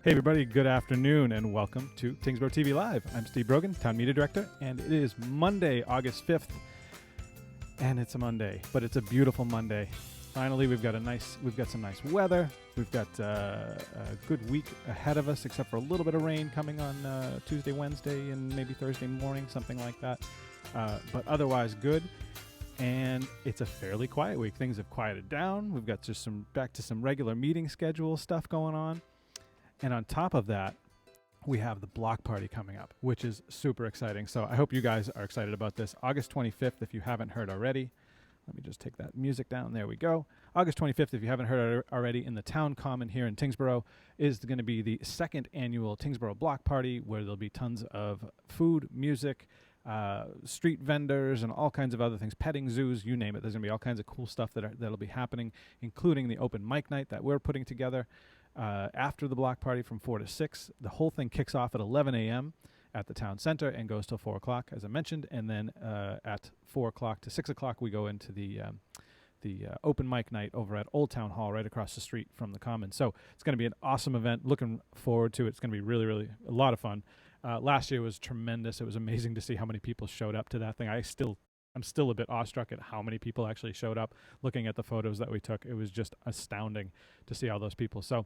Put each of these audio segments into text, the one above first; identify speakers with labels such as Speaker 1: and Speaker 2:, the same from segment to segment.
Speaker 1: Hey everybody, good afternoon and welcome to Tyngsborough TV Live. I'm Steve Brogan, Town Media Director, and it is Monday, August 5th. And it's a Monday, but it's a beautiful Monday. Finally, we've got some nice weather. We've got a good week ahead of us, except for a little bit of rain coming on Tuesday, Wednesday, and maybe Thursday morning, something like that. But otherwise good. And it's a fairly quiet week. Things have quieted down. We've got just back to some regular meeting schedule stuff going on. And on top of that, we have the block party coming up, which is super exciting. So I hope you guys are excited about this. August 25th, if you haven't heard already. Let me just take that music down. There we go. August 25th, if you haven't heard already, in the Town Common here in Tyngsborough, is going to be the second annual Tyngsborough Block Party, where there'll be tons of food, music, street vendors, and all kinds of other things, petting zoos, you name it. There's going to be all kinds of cool stuff that'll be happening, including the open mic night that we're putting together. After the block party from 4 to 6, the whole thing kicks off at 11 a.m. at the town center and goes till 4 o'clock, as I mentioned. And then at 4 o'clock to 6 o'clock, we go into the open mic night over at Old Town Hall, right across the street from the Common. So it's going to be an awesome event. Looking forward to it. It's going to be really, really a lot of fun. Last year was tremendous. It was amazing to see how many people showed up to that thing. I'm still a bit awestruck at how many people actually showed up. Looking at the photos that we took, it was just astounding to see all those people. So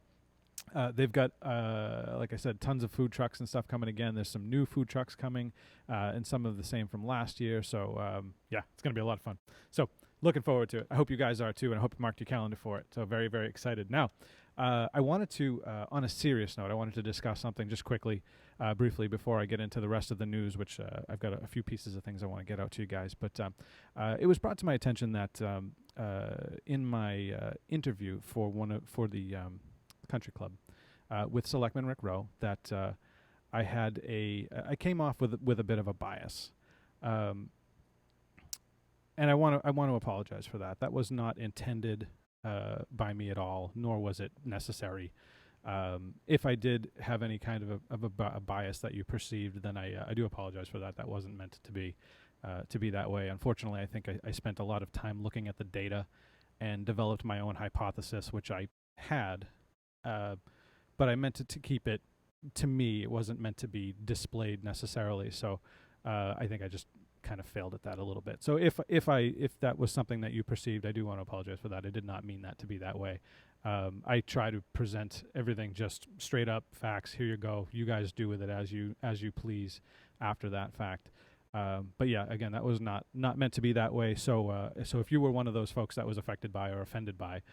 Speaker 1: they've got, like I said, tons of food trucks and stuff coming again. There's some new food trucks coming, and some of the same from last year. So, yeah, it's going to be a lot of fun. So, looking forward to it. I hope you guys are too, and I hope you marked your calendar for it. So, very, very excited. Now, I wanted to, on a serious note, I wanted to discuss something just quickly, briefly, before I get into the rest of the news, which I've got a few pieces of things I want to get out to you guys. But it was brought to my attention that in my interview for the country club with Selectman Rick Rowe, that I came off with a bit of a bias, and I want to apologize for that. That was not intended by me at all, nor was it necessary. If I did have any kind of a bias that you perceived, then I do apologize for that. That wasn't meant to be that way. Unfortunately, I think I spent a lot of time looking at the data and developed my own hypothesis, which I had. But I meant to keep it to me. It wasn't meant to be displayed necessarily. So I think I just kind of failed at that a little bit. So if that was something that you perceived, I do want to apologize for that. I did not mean that to be that way. I try to present everything just straight up facts. Here you go. You guys do with it as you please after that fact. But yeah, again, that was not meant to be that way. So if you were one of those folks that was affected by or offended by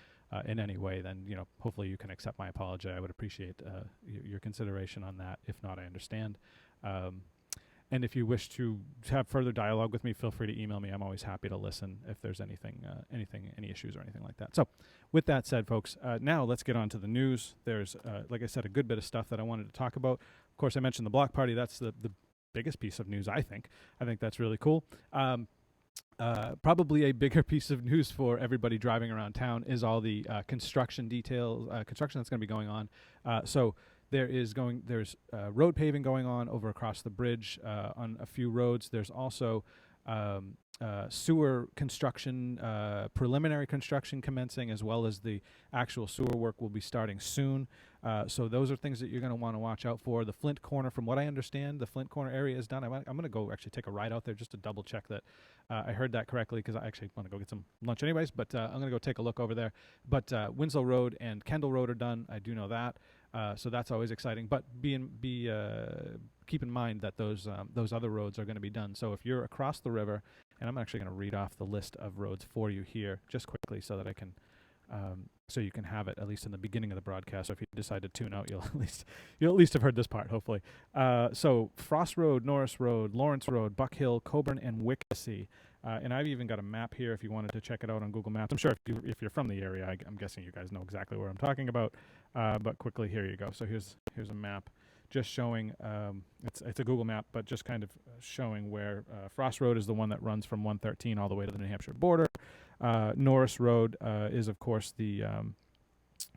Speaker 1: in any way, then hopefully you can accept my apology. I would appreciate your consideration on that. If not, I understand. And if you wish to have further dialogue with me, feel free to email me. I'm always happy to listen if there's any issues or anything like that. So with that said, folks, now let's get on to the news. There's, like I said, a good bit of stuff that I wanted to talk about. Of course, I mentioned the block party. That's the biggest piece of news, I think. I think that's really cool. Probably a bigger piece of news for everybody driving around town is all the construction details, construction that's going to be going on. So there's road paving going on over across the bridge on a few roads. There's also sewer construction, preliminary construction commencing, as well as the actual sewer work will be starting soon. So those are things that you're going to want to watch out for. The Flint Corner, from what I understand, the Flint Corner area is done. I'm going to go actually take a ride out there just to double check that I heard that correctly, because I actually want to go get some lunch anyways, but I'm going to go take a look over there. But Winslow Road and Kendall Road are done. I do know that. So that's always exciting. But keep in mind that those other roads are going to be done. So if you're across the river, and I'm actually going to read off the list of roads for you here just quickly so that I can, so you can have it at least in the beginning of the broadcast. So if you decide to tune out, you'll at least have heard this part, hopefully. So Frost Road, Norris Road, Lawrence Road, Buck Hill, Coburn, and Wickesee. And I've even got a map here if you wanted to check it out on Google Maps. I'm sure if you're from the area, I'm guessing you guys know exactly where I'm talking about. But quickly, here you go. So here's a map just showing, it's a Google map, but just kind of showing where Frost Road is the one that runs from 113 all the way to the New Hampshire border. Norris Road is, of course, the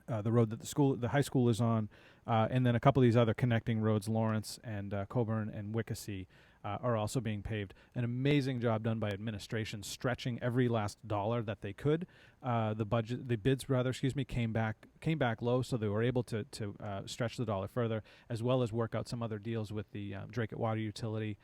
Speaker 1: the road that the high school is on, and then a couple of these other connecting roads, Lawrence and Coburn and Wickasee, are also being paved. An amazing job done by administration, stretching every last dollar that they could. The bids came back low, so they were able to stretch the dollar further, as well as work out some other deals with the Drake Water Utility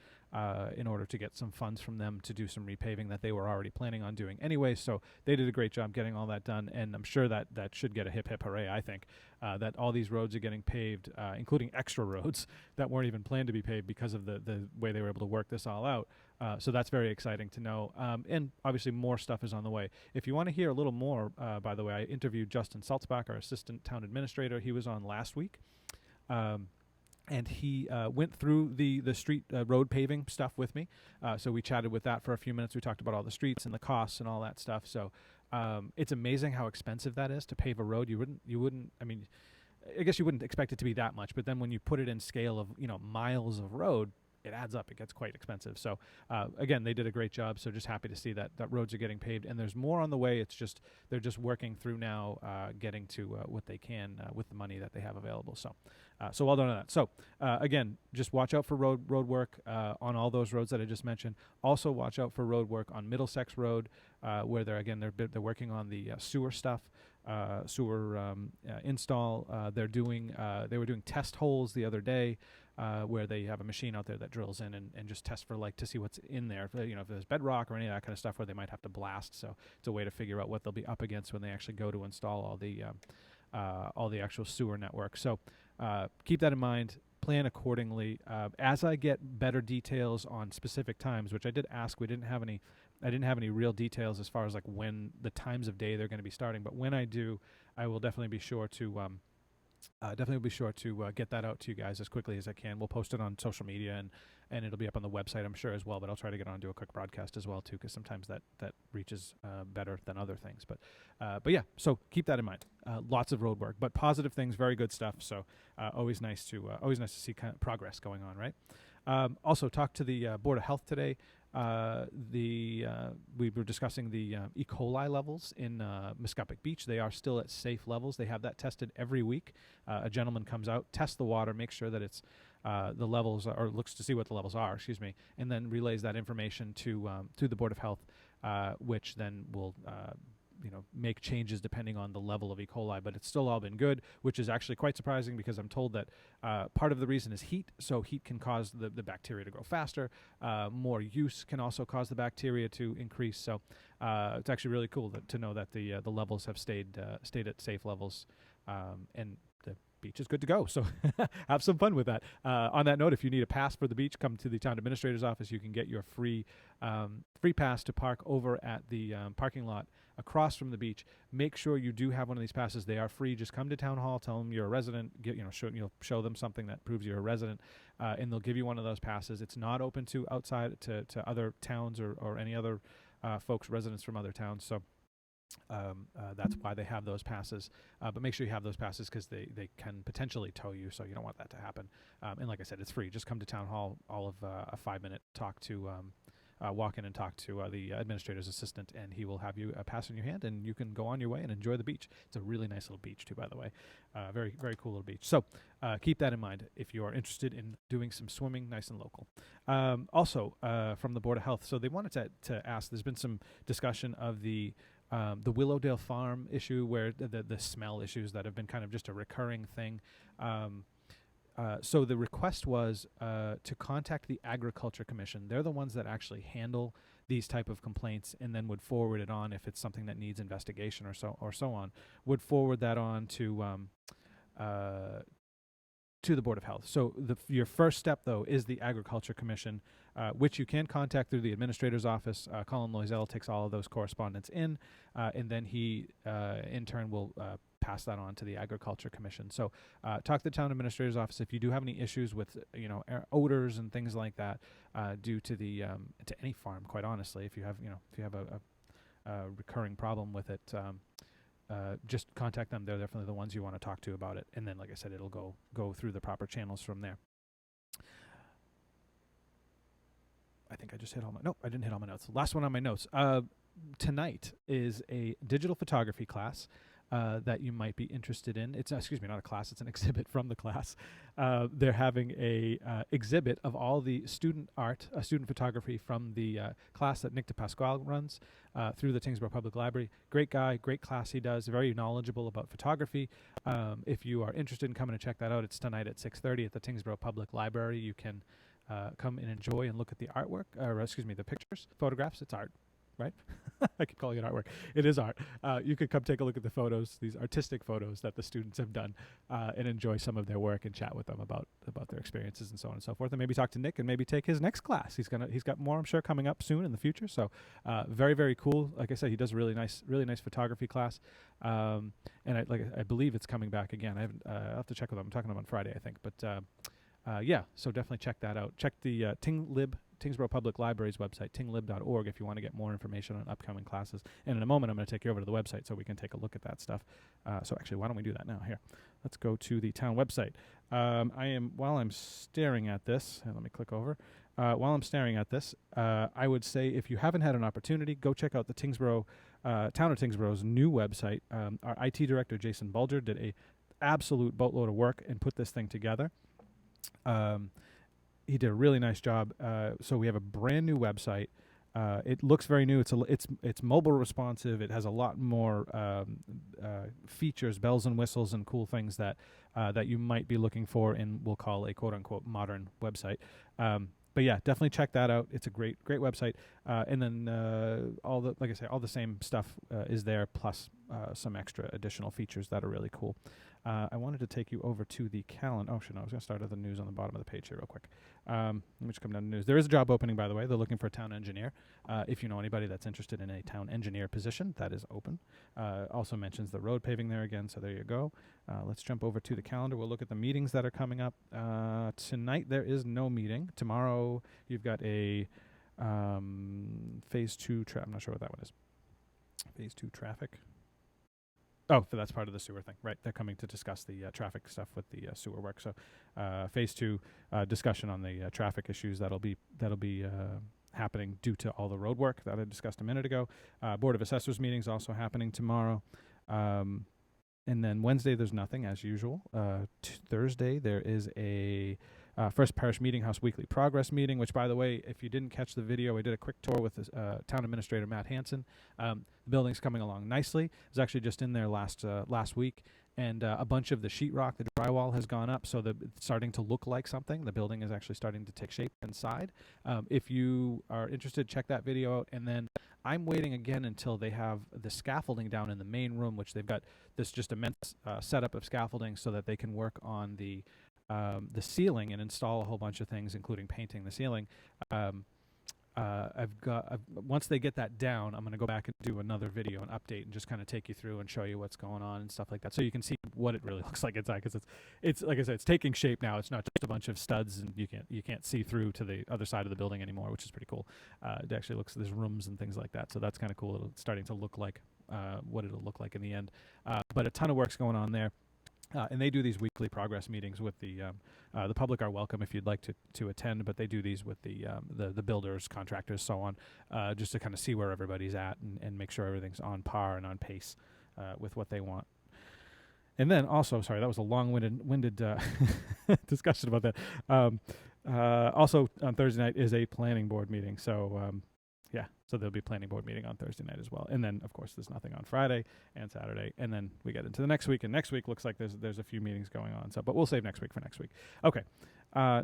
Speaker 1: in order to get some funds from them to do some repaving that they were already planning on doing anyway. So they did a great job getting all that done, and I'm sure that should get a hip hip hooray. I think that all these roads are getting paved, including extra roads that weren't even planned to be paved because of the way they were able to work this all out. So that's very exciting to know. And obviously more stuff is on the way. If you want to hear a little more, by the way, I interviewed Justin Salzbach, our assistant town administrator. He was on last week. And he went through the street road paving stuff with me. So we chatted with that for a few minutes. We talked about all the streets and the costs and all that stuff. So it's amazing how expensive that is to pave a road. You wouldn't. I mean, I guess you wouldn't expect it to be that much. But then when you put it in scale of miles of road, it adds up. It gets quite expensive. So again, they did a great job. So just happy to see that roads are getting paved, and there's more on the way. It's just they're just working through now, getting to what they can with the money that they have available. So well done on that. So again, just watch out for road work on all those roads that I just mentioned. Also watch out for road work on Middlesex Road, where they're working on the sewer stuff. Sewer install. They were doing test holes the other day, where they have a machine out there that drills in and just tests for to see what's in there. If there's bedrock or any of that kind of stuff where they might have to blast. So it's a way to figure out what they'll be up against when they actually go to install all the actual sewer network. So keep that in mind. Plan accordingly. As I get better details on specific times, which I did ask, I didn't have any real details as far as when the times of day they're going to be starting. But when I do, I will definitely be sure to get that out to you guys as quickly as I can. We'll post it on social media and it'll be up on the website, I'm sure, as well. But I'll try to get on to a quick broadcast as well too, because sometimes that reaches better than other things. But yeah, so keep that in mind. Lots of road work, but positive things, very good stuff. So always nice to see kind of progress going on, right? Also, talked to the Board of Health today. We were discussing the E. coli levels in Muscoppic Beach. They are still at safe levels. They have that tested every week. A gentleman comes out, tests the water, makes sure that it's the levels, or looks to see what the levels are, and then relays that information to the Board of Health, which then will make changes depending on the level of E. coli. But it's still all been good, which is actually quite surprising, because I'm told that part of the reason is heat. So heat can cause the bacteria to grow faster. More use can also cause the bacteria to increase. So it's actually really cool to know that the levels have stayed at safe levels, and the beach is good to go. So have some fun with that. On that note, if you need a pass for the beach, come to the town administrator's office. You can get your free pass to park over at the parking lot across from the beach. Make sure you do have one of these passes. They are free. Just come to town hall, tell them you're a resident, show them something that proves you're a resident, and they'll give you one of those passes. It's not open to outside to other towns or any other residents from other towns. So that's why they have those passes. But make sure you have those passes, because they can potentially tow you, so you don't want that to happen. And like I said, it's free. Just come to town hall, all of a 5-minute talk to walk in and talk to the administrator's assistant, and he will have you a pass in your hand, and you can go on your way and enjoy the beach. It's a really nice little beach too, by the way. Very, very cool little beach. So keep that in mind if you are interested in doing some swimming, nice and local. Also, from the Board of Health, so they wanted to ask, there's been some discussion of the Willowdale Farm issue, where the smell issues that have been kind of just a recurring thing. So the request was to contact the Agriculture Commission. They're the ones that actually handle these type of complaints, and then would forward it on if it's something that needs investigation or so on. Would forward that on to the Board of Health. So your first step, though, is the Agriculture Commission, which you can contact through the administrator's office. Colin Loisel takes all of those correspondence in, and then he, in turn, will pass that on to the Agriculture Commission. So talk to the town administrator's office if you do have any issues with odors and things like that due to to any farm. Quite honestly, if you have a recurring problem with it. Just contact them. They're definitely the ones you want to talk to about it. And then, like I said, it'll go through the proper channels from there. I think I just hit all my... No, I didn't hit all my notes. Last one on my notes. Tonight is a digital photography class. that you might be interested in. It's excuse me, not a class; it's an exhibit from the class. They're having a exhibit of all the student art, student photography from the class that Nick DePasquale runs through the Tyngsborough Public Library. Great guy, great class he does. Very knowledgeable about photography. If you are interested in coming to check that out, it's tonight at 6:30 at the Tyngsborough Public Library. You can come and enjoy and look at the artwork, or excuse me, the pictures, photographs. It's art, right? I could call it artwork. It is art. You could come take a look at the photos, these artistic photos that the students have done, and enjoy some of their work and chat with them about their experiences and so on and so forth. And maybe talk to Nick and maybe take his next class. He's got more, I'm sure, coming up soon in the future. So very, very cool. Like I said, he does a really nice photography class. And I believe it's coming back again. I'll have to check with him. I'm talking to him on Friday, I think. But yeah, so definitely check that out. Check the Tyngsborough Public Library's website, tinglib.org, if you want to get more information on upcoming classes. And in a moment, I'm going to take you over to the website so we can take a look at that stuff. So actually, why don't we do that now? Here, let's go to the town website. While I'm staring at this, let me click over. While I'm staring at this, I would say if you haven't had an opportunity, go check out the Tyngsborough, Town of Tyngsborough's new website. Our IT director, Jason Bulger, did a absolute boatload of work and put this thing together. He did a really nice job. So we have a brand new website. It looks very new. It's mobile responsive. It has a lot more features, bells and whistles, and cool things that you might be looking for in, we'll call, a quote unquote modern website. But yeah, definitely check that out. It's a great website. And then all the same stuff is there, plus some extra additional features that are really cool. I wanted to take you over to the calendar. Oh, no, I was going to start with the news on the bottom of the page here real quick. Let me just come down to news. There is a job opening, by the way. They're looking for a town engineer. If you know anybody that's interested in a town engineer position, that is open. Also mentions the road paving there again, so there you go. Let's jump over to the calendar. We'll look at the meetings that are coming up. Tonight there is no meeting. Tomorrow you've got a phase 2 I'm not sure what that one is. Phase 2 traffic. Oh, that's part of the sewer thing, right? They're coming to discuss the traffic stuff with the sewer work. So, phase 2 discussion on the traffic issues that'll be happening due to all the road work that I discussed a minute ago. Board of Assessors meetings also happening tomorrow, and then Wednesday there's nothing as usual. Thursday there is a First Parish Meeting House weekly progress meeting, which, by the way, if you didn't catch the video, I did a quick tour with the town administrator, Matt Hansen. The building's coming along nicely. I was actually just in there last week, and a bunch of the sheetrock, the drywall, has gone up, so it's starting to look like something. The building is actually starting to take shape inside. If you are interested, check that video out. And then I'm waiting again until they have the scaffolding down in the main room, which they've got this just immense setup of scaffolding so that they can work on the ceiling and install a whole bunch of things, including painting the ceiling. Once they get that down, I'm going to go back and do another video, an update, and just kind of take you through and show you what's going on and stuff like that, so you can see what it really looks like inside. Because it's like I said, it's taking shape now. It's not just a bunch of studs, and you can't see through to the other side of the building anymore, which is pretty cool. It actually looks, there's rooms and things like that, so that's kind of cool. It's starting to look like what it'll look like in the end. But a ton of work's going on there. And they do these weekly progress meetings with the public are welcome if you'd like to attend, but they do these with the builders, contractors, so on, just to kind of see where everybody's at and make sure everything's on par and on pace with what they want. And then also, sorry, that was a long-winded discussion about that. Also on Thursday night is a planning board meeting, so yeah, so there'll be a planning board meeting on Thursday night as well. And then, of course, there's nothing on Friday and Saturday. And then we get into the next week. And next week looks like there's a few meetings going on. So, but we'll save next week for next week. Okay.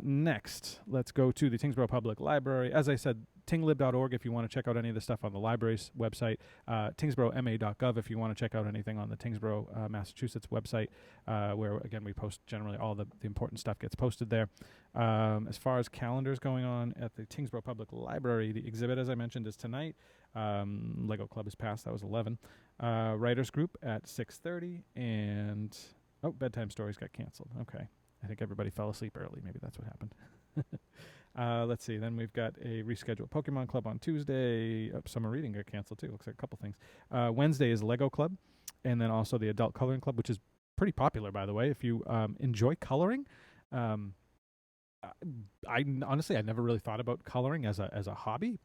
Speaker 1: Next, let's go to the Tyngsborough Public Library. As I said, tinglib.org if you want to check out any of the stuff on the library's website. Tyngsboroughma.gov if you want to check out anything on the Tyngsborough, Massachusetts website, where, again, we post generally all the important stuff gets posted there. As far as calendars going on at the Tyngsborough Public Library, the exhibit, as I mentioned, is tonight. Lego Club is past. That was 11. Writers Group at 6:30. And, bedtime stories got canceled. Okay. I think everybody fell asleep early. Maybe that's what happened. Let's see. Then we've got a rescheduled Pokemon Club on Tuesday. Summer reading got canceled, too. Looks like a couple things. Wednesday is Lego Club. And then also the Adult Coloring Club, which is pretty popular, by the way. If you enjoy coloring, I honestly, I never really thought about coloring as a hobby.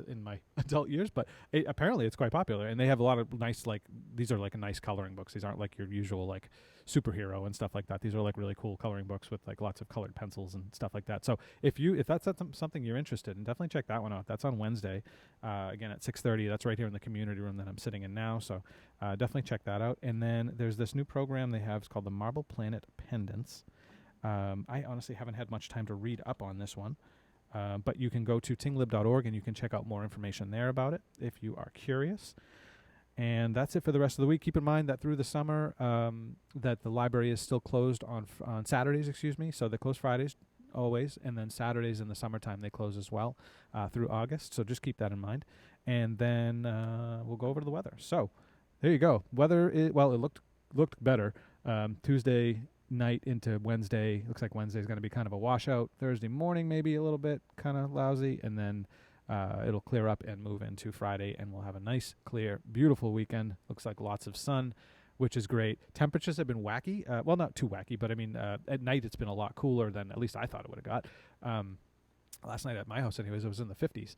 Speaker 1: in my adult years, but apparently it's quite popular. And they have a lot of nice, like, these are like nice coloring books. These aren't like your usual like superhero and stuff like that. These are like really cool coloring books with like lots of colored pencils and stuff like that. So if that's something you're interested in, definitely check that one out. That's on Wednesday, again at 6:30. That's right here in the community room that I'm sitting in now. So definitely check that out. And then there's this new program they have. It's called the Marble Planet Pendants. I honestly haven't had much time to read up on this one, but you can go to tinglib.org and you can check out more information there about it if you are curious. And that's it for the rest of the week. Keep in mind that through the summer, that the library is still closed on Saturdays, So they close Fridays always, and then Saturdays in the summertime they close as well through August. So just keep that in mind. And then we'll go over to the weather. So there you go. Weather, it looked better. Tuesday night into Wednesday. Looks like Wednesday is going to be kind of a washout. Thursday morning maybe a little bit kind of lousy, and then it'll clear up and move into Friday, and we'll have a nice, clear, beautiful weekend. Looks like lots of sun, which is great. Temperatures have been wacky. Well, not too wacky, but I mean, at night it's been a lot cooler than at least I thought it would have got. Last night at my house anyways, it was in the 50s.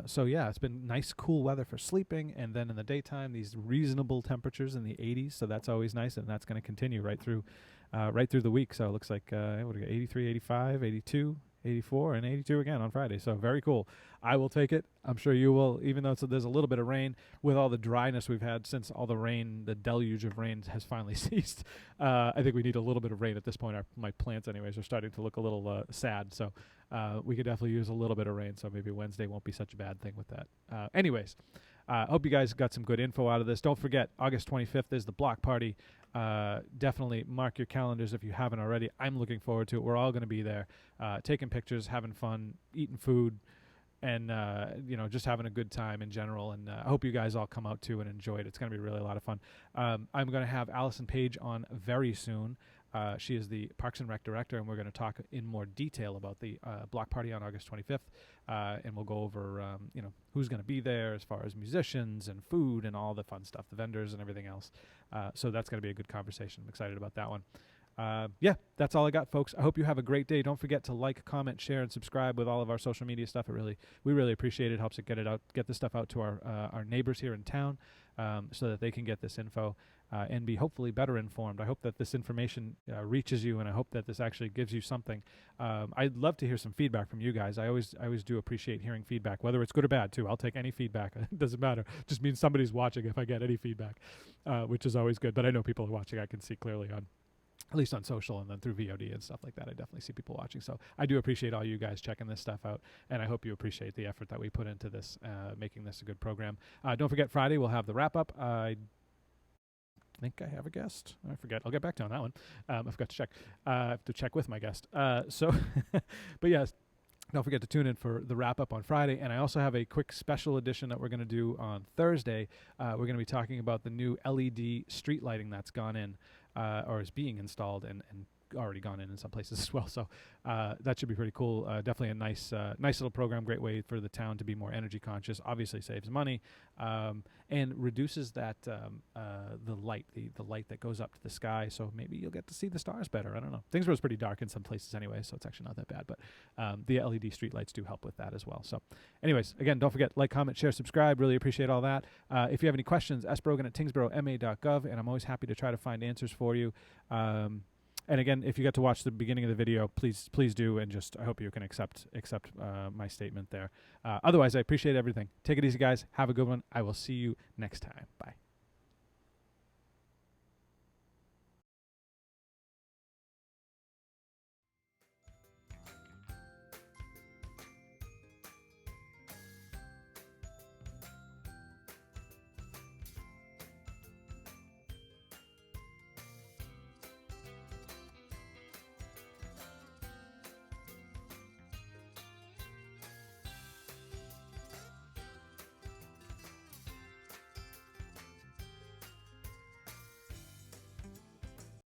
Speaker 1: So yeah, it's been nice, cool weather for sleeping, and then in the daytime, these reasonable temperatures in the 80s. So that's always nice, and that's going to continue right through the week. So it looks like what do we got? 83, 85, 82, 84, and 82 again on Friday. So very cool. I will take it. I'm sure you will, even though there's a little bit of rain. With all the dryness we've had since all the rain, the deluge of rain has finally ceased. I think we need a little bit of rain at this point. My plants anyways are starting to look a little sad. So we could definitely use a little bit of rain. So maybe Wednesday won't be such a bad thing with that. Anyways, I hope you guys got some good info out of this. Don't forget, August 25th is the block party. Definitely mark your calendars if you haven't already. I'm looking forward to it. We're all going to be there, taking pictures, having fun, eating food, and just having a good time in general. And I hope you guys all come out too and enjoy it. It's going to be really a lot of fun. I'm going to have Allison Page on very soon. She is the Parks and Rec director, and we're going to talk in more detail about the block party on August 25th, and we'll go over who's going to be there as far as musicians and food and all the fun stuff, the vendors and everything else. So that's going to be a good conversation. I'm excited about that one. Yeah, that's all I got, folks. I hope you have a great day. Don't forget to like, comment, share, and subscribe with all of our social media stuff. We really appreciate it. Helps it get this stuff out to our neighbors here in town, so that they can get this info and be hopefully better informed. I hope that this information reaches you, and I hope that this actually gives you something. I'd love to hear some feedback from you guys. I always do appreciate hearing feedback, whether it's good or bad too. I'll take any feedback. It doesn't matter. Just means somebody's watching if I get any feedback, which is always good. But I know people are watching. I can see clearly at least on social and then through VOD and stuff like that. I definitely see people watching. So I do appreciate all you guys checking this stuff out, and I hope you appreciate the effort that we put into this, making this a good program. Don't forget, Friday we'll have the wrap-up. I think I have a guest. I forget. I'll get back to you on that one. I forgot to check. I have to check with my guest. But yes, don't forget to tune in for the wrap-up on Friday. And I also have a quick special edition that we're going to do on Thursday. We're going to be talking about the new LED street lighting that's gone in, or is being installed and already gone in some places as well. So that should be pretty cool. Definitely a nice little program. Great way for the town to be more energy conscious. Obviously saves money and reduces that the light that goes up to the sky. So maybe you'll get to see the stars better. I don't know. Things were pretty dark in some places anyway, so it's actually not that bad. But the LED street lights do help with that as well. So anyways, again, don't forget, like, comment, share, subscribe. Really appreciate all that. If you have any questions, sbrogan@tyngsboroughma.gov, and I'm always happy to try to find answers for you. And again, if you got to watch the beginning of the video, please do, and just I hope you can accept my statement there. Otherwise, I appreciate everything. Take it easy, guys. Have a good one. I will see you next time. Bye.